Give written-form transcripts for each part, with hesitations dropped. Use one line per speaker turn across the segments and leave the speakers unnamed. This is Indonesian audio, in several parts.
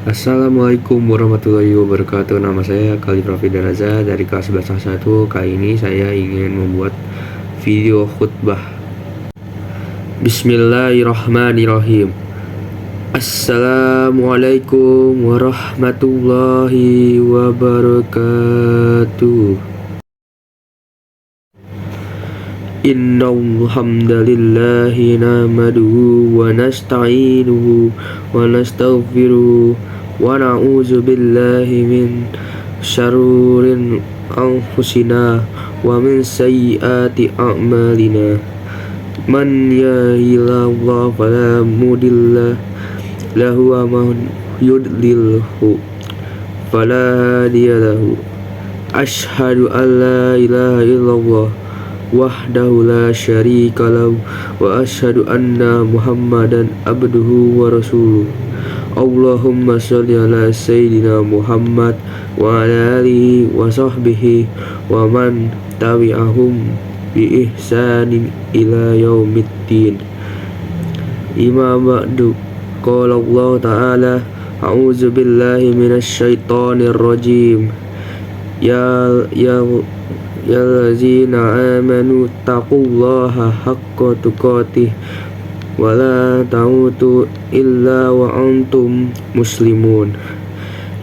Assalamualaikum warahmatullahi wabarakatuh. Nama saya Khalif Raffi Daraza dari kelas 11A1. Kali ini saya ingin membuat video khutbah. Bismillahirrahmanirrahim. Assalamualaikum warahmatullahi wabarakatuh. Innal hamdalillahi nahmaduhu wa nasta'inuhu wa nastaghfiruh wa na'udzu billahi min syaruri anfusina wa min sayyiati a'malina. Man yahdihillahu fala mudilla lahu wa man yudlilhu fala hadiya lahu. Asyhadu an la ilaha illallah wahdahu la syarika lahu wa asyhadu anna Muhammadan abduhu wa rasuluh. Allahumma sholli ala sayyidina Muhammad wa ala alihi wa sahbihi wa man tabi'ahum bi ihsanin ila yaumiddin. Imam ba'du. Qala Allah ta'ala, a'udzu billahi minasy syaithanir rajim. Ya allazina amanu taqullaha haqqa tuqatih wa la tamutu illa wa antum muslimun.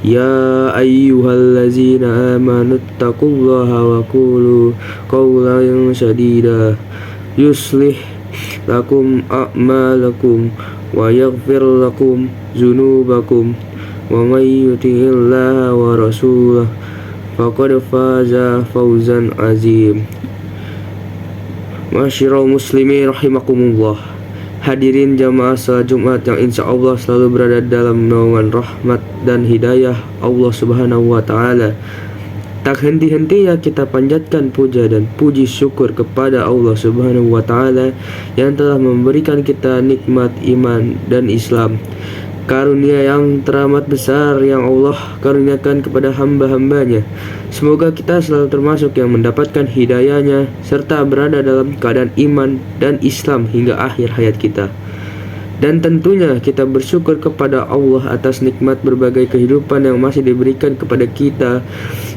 Ya ayyuhallazina amanu taqullaha wa qulu qawlan sadida yuslih lakum a'malakum wa yaghfir lakum dzunubakum wa may yuti'illaha wa rasulahu faqad faza fawzan azim. Masyiral muslimin rahimakumullah. Hadirin jamaah salat Jumat yang insya Allah selalu berada dalam naungan rahmat dan hidayah Allah Subhanahu wa Ta'ala. Tak henti-hentinya kita panjatkan puja dan puji syukur kepada Allah Subhanahu wa Ta'ala yang telah memberikan kita nikmat iman dan Islam. Karunia yang teramat besar yang Allah karuniakan kepada hamba-hambanya. Semoga kita selalu termasuk yang mendapatkan hidayahnya serta berada dalam keadaan iman dan Islam hingga akhir hayat kita. Dan tentunya kita bersyukur kepada Allah atas nikmat berbagai kehidupan yang masih diberikan kepada kita,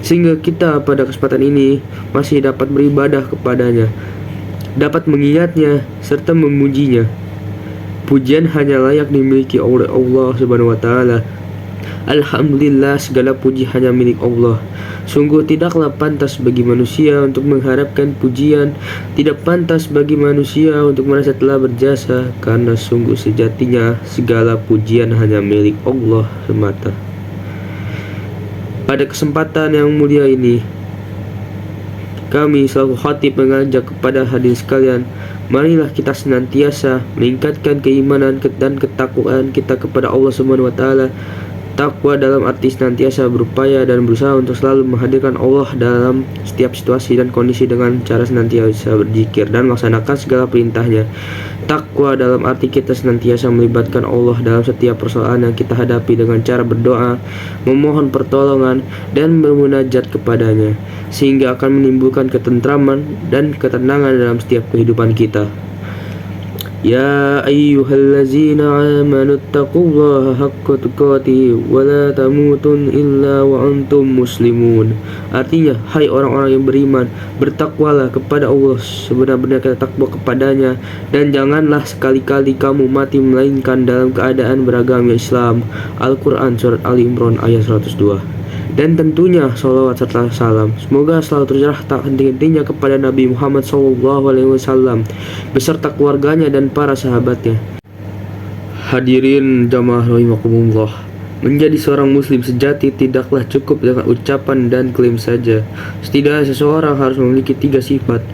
sehingga kita pada kesempatan ini masih dapat beribadah kepadanya, dapat mengingatnya serta memujinya. Pujian hanya layak dimiliki oleh Allah Subhanahu wa Ta'ala. Alhamdulillah, segala puji hanya milik Allah. Sungguh tidaklah pantas bagi manusia untuk mengharapkan pujian, tidak pantas bagi manusia untuk merasa telah berjasa, karena sungguh sejatinya segala pujian hanya milik Allah semata. Pada kesempatan yang mulia ini, kami selaku khatib mengajak kepada hadirin sekalian, marilah kita senantiasa meningkatkan keimanan dan ketakwaan kita kepada Allah Subhanahu wa Ta'ala. Takwa dalam arti senantiasa berupaya dan berusaha untuk selalu menghadirkan Allah dalam setiap situasi dan kondisi dengan cara senantiasa berzikir dan melaksanakan segala perintahnya. Takwa dalam arti kita senantiasa melibatkan Allah dalam setiap persoalan yang kita hadapi dengan cara berdoa, memohon pertolongan, dan bermunajat kepadanya, sehingga akan menimbulkan ketentraman dan ketenangan dalam setiap kehidupan kita. Ya ayyuhallazina amanu taqullaha haqqa tuqatih wa la tamutun illa wa antum muslimun. Artinya, hai orang-orang yang beriman, bertakwalah kepada Allah sebenar-benarnya takwa kepadanya, dan janganlah sekali-kali kamu mati melainkan dalam keadaan beragama Islam. Al-Quran Surat Ali Imran ayat 102. Dan tentunya salawat serta salam semoga selalu tercurah tak henti-hentinya kepada Nabi Muhammad SAW beserta keluarganya dan para sahabatnya. Hadirin jamaah rahimakumullah, menjadi seorang muslim sejati tidaklah cukup dengan ucapan dan klaim saja. Setidaknya seseorang harus memiliki 3 sifat.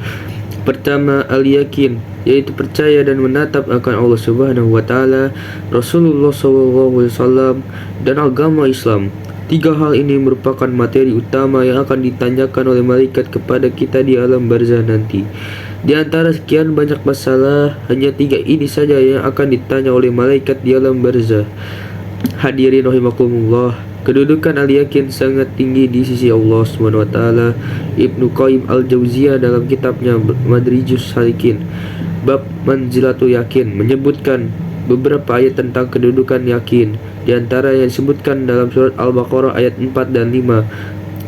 Pertama, al-yakin, yaitu percaya dan menatap akan Allah Subhanahu wa Ta'ala, Rasulullah SAW, dan agama Islam. 3 hal ini merupakan materi utama yang akan ditanyakan oleh malaikat kepada kita di alam barzah nanti. Di antara sekian banyak masalah, hanya 3 ini saja yang akan ditanya oleh malaikat di alam barzah. Hadirin rahimakumullah, kedudukan al-yakin sangat tinggi di sisi Allah SWT. Ibnu Qayyim al-Jauziyah dalam kitabnya Madrijus Salikin bab manzilatul yakin menyebutkan beberapa ayat tentang kedudukan yakin. Di antara yang disebutkan dalam surat Al-Baqarah ayat 4 dan 5,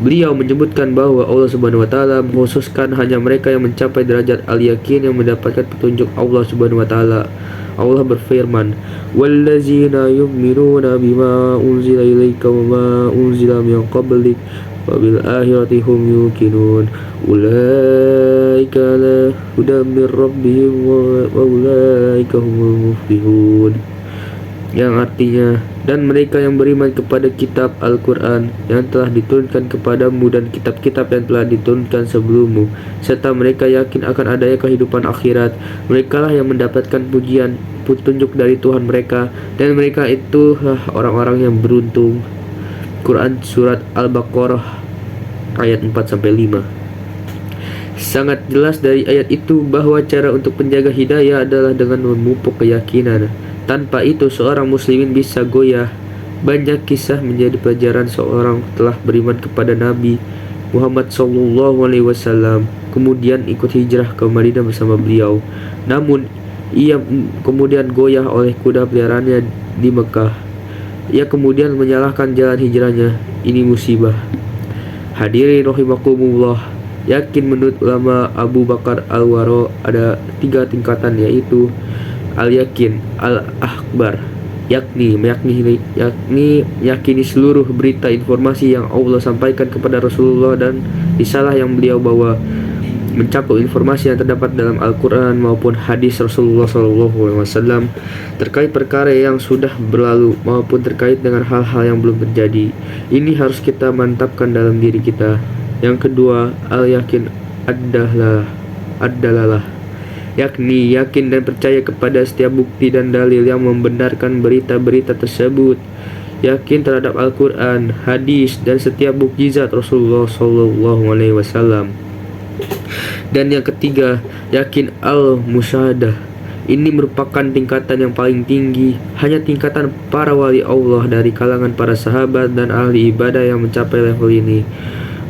beliau menyebutkan bahwa Allah Subhanahu wa taala mengkhususkan hanya mereka yang mencapai derajat al-yakin yang mendapatkan petunjuk Allah Subhanahu wa taala. Allah berfirman, "Wallazina yu'minuna bima unzila ilaika wa ma unzila min qablik wa bil akhirati hum yuqinun. Ulaika ala hudan mir rabbihim wa ulaika humul muflihun." Yang artinya, dan mereka yang beriman kepada kitab Al-Quran yang telah diturunkan kepadamu dan kitab-kitab yang telah diturunkan sebelummu, serta mereka yakin akan adanya kehidupan akhirat, merekalah yang mendapatkan pujian petunjuk dari Tuhan mereka, dan mereka itulah orang-orang yang beruntung. Quran Surat Al-Baqarah ayat 4-5. Sangat jelas dari ayat itu bahwa cara untuk menjaga hidayah adalah dengan memupuk keyakinan. Tanpa itu seorang muslimin bisa goyah. Banyak kisah menjadi pelajaran seorang telah beriman kepada Nabi Muhammad SAW, kemudian ikut hijrah ke Madinah bersama beliau. Namun ia kemudian goyah oleh kuda peliharaannya di Mekah. Ia kemudian menyalahkan jalan hijrahnya. Ini musibah. Hadirin rahimakumullah, yakin menurut ulama Abu Bakar Al-Waro ada 3 tingkatan, yaitu al-yakin, al-akbar, yakni meyakini seluruh berita informasi yang Allah sampaikan kepada Rasulullah dan risalah yang beliau bawa, mencakup informasi yang terdapat dalam Al-Quran maupun hadis Rasulullah SAW terkait perkara yang sudah berlalu maupun terkait dengan hal-hal yang belum terjadi. Ini harus kita mantapkan dalam diri kita. Yang kedua, al-yakin adalah yakni yakin dan percaya kepada setiap bukti dan dalil yang membenarkan berita-berita tersebut. Yakin terhadap Al-Quran, hadis, dan setiap mukjizat Rasulullah SAW. Dan yang ketiga, yakin al-musyahadah. Ini merupakan tingkatan yang paling tinggi. Hanya tingkatan para wali Allah dari kalangan para sahabat dan ahli ibadah yang mencapai level ini.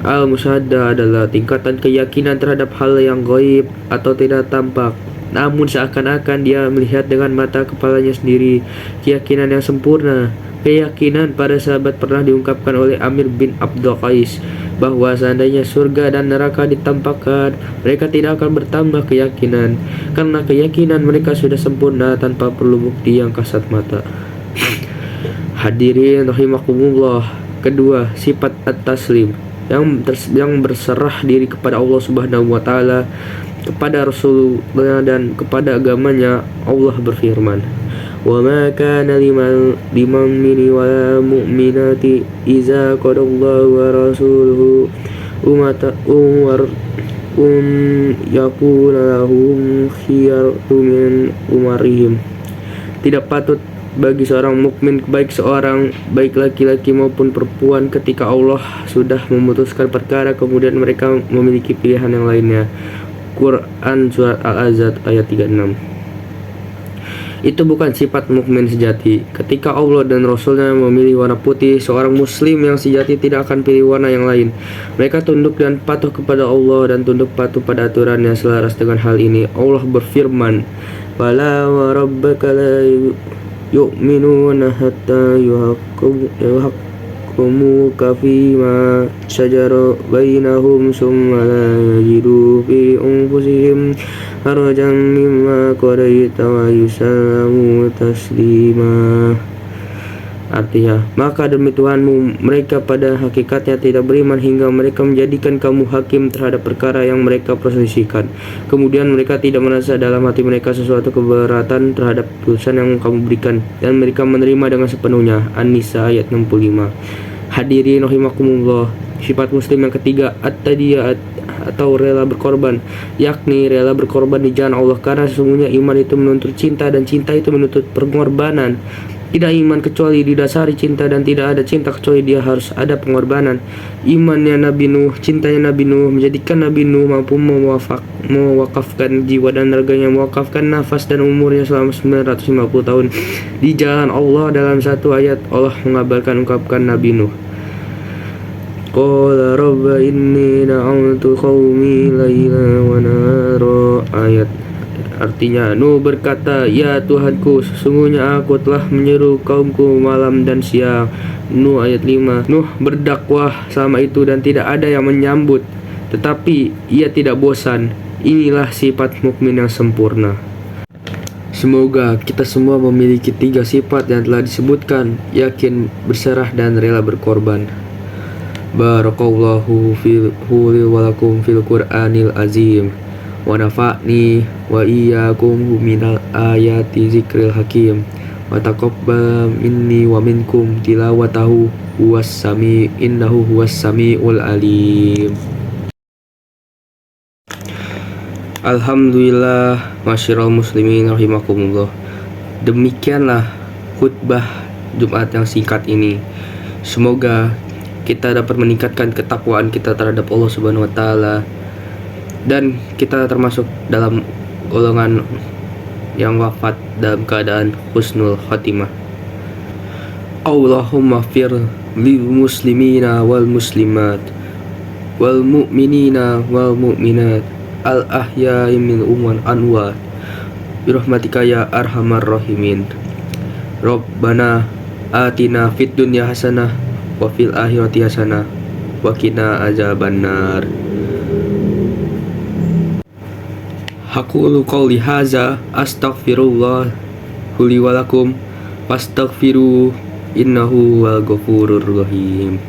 Al-musyahadah adalah tingkatan keyakinan terhadap hal yang gaib atau tidak tampak, namun seakan-akan dia melihat dengan mata kepalanya sendiri. Keyakinan yang sempurna. Keyakinan para sahabat pernah diungkapkan oleh Amir bin Abdul Qais bahwa seandainya surga dan neraka ditampakkan, mereka tidak akan bertambah keyakinan, karena keyakinan mereka sudah sempurna tanpa perlu bukti yang kasat mata. Hadirin rahimakumullah. Kedua, sifat at-taslim, yang berserah diri kepada Allah Subhanahu wa taala, kepada Rasulullah dan kepada agamanya. Allah berfirman, "Wa ma kana liman wa mu'minati idza qadallahu wa rasuluhu yakuna lahum khiyaratu min umarihim." Tidak patut bagi seorang mukmin, baik laki-laki maupun perempuan, ketika Allah sudah memutuskan perkara kemudian mereka memiliki pilihan yang lainnya. Quran Surat Al-Ahzab ayat 36. Itu bukan sifat mukmin sejati. Ketika Allah dan Rasulnya memilih warna putih, seorang muslim yang sejati tidak akan pilih warna yang lain. Mereka tunduk dan patuh kepada Allah dan tunduk patuh pada aturannya. Selaras dengan hal ini, Allah berfirman, "Fala wa rabbaka la yu'minuna hatta yuhaqqimuka fima shajara bainahum summa la yajidu fi anfusihim harajan mimma qadaita wa yusallamu taslima." Artinya, maka demi Tuhanmu, mereka pada hakikatnya tidak beriman hingga mereka menjadikan kamu hakim terhadap perkara yang mereka perselisihkan. Kemudian mereka tidak merasa dalam hati mereka sesuatu keberatan terhadap putusan yang kamu berikan, dan mereka menerima dengan sepenuhnya. An-Nisa ayat 65. Hadirin rahimakumullah. Sifat muslim yang ketiga, at-tadiyah atau rela berkorban, yakni rela berkorban di jalan Allah, karena sesungguhnya iman itu menuntut cinta dan cinta itu menuntut pengorbanan. Tidak iman kecuali didasari cinta, dan tidak ada cinta kecuali dia harus ada pengorbanan. Imannya Nabi Nuh, cintanya Nabi Nuh menjadikan Nabi Nuh mampu mewakafkan jiwa dan raganya, mewakafkan nafas dan umurnya selama 950 tahun di jalan Allah. Dalam satu ayat Allah mengabarkan ungkapan Nabi Nuh, "Qala rabba inni da'awtu qaumi layla wa nahara." Ayat Artinya Nuh berkata, "Ya Tuhanku, sesungguhnya aku telah menyeru kaumku malam dan siang." Nuh ayat 5. Nuh berdakwah selama itu dan tidak ada yang menyambut, tetapi ia tidak bosan. Inilah sifat mukmin yang sempurna. Semoga kita semua memiliki 3 sifat yang telah disebutkan: yakin, berserah, dan rela berkorban. Barakallahu li wa lakum fil Qur'anil azim, wa nafa'ni wa iyyakum minal ayati zikril hakim, wa taqabbal minni wa minkum tilawatahu innahu huwas samiul alim. Alhamdulillah, masyiral muslimin rahimakumullah. Demikianlah khutbah Jumat yang singkat ini. Semoga kita dapat meningkatkan ketakwaan kita terhadap Allah Subhanahu wa taala, dan kita termasuk dalam golongan yang wafat dalam keadaan husnul khatimah. Allahumma fir lil muslimina wal muslimat wal mu'minina wal mu'minat al ahya'i min umman anwa birahmatika ya arhamar rahimin. Rabbana atina fid dunya hasanah wa fil akhirati hasanah wa qina azabannar. Aqulu qouli hadza astaghfirullah li wa lakum fastaghfiru innahu wal ghafurur rahim.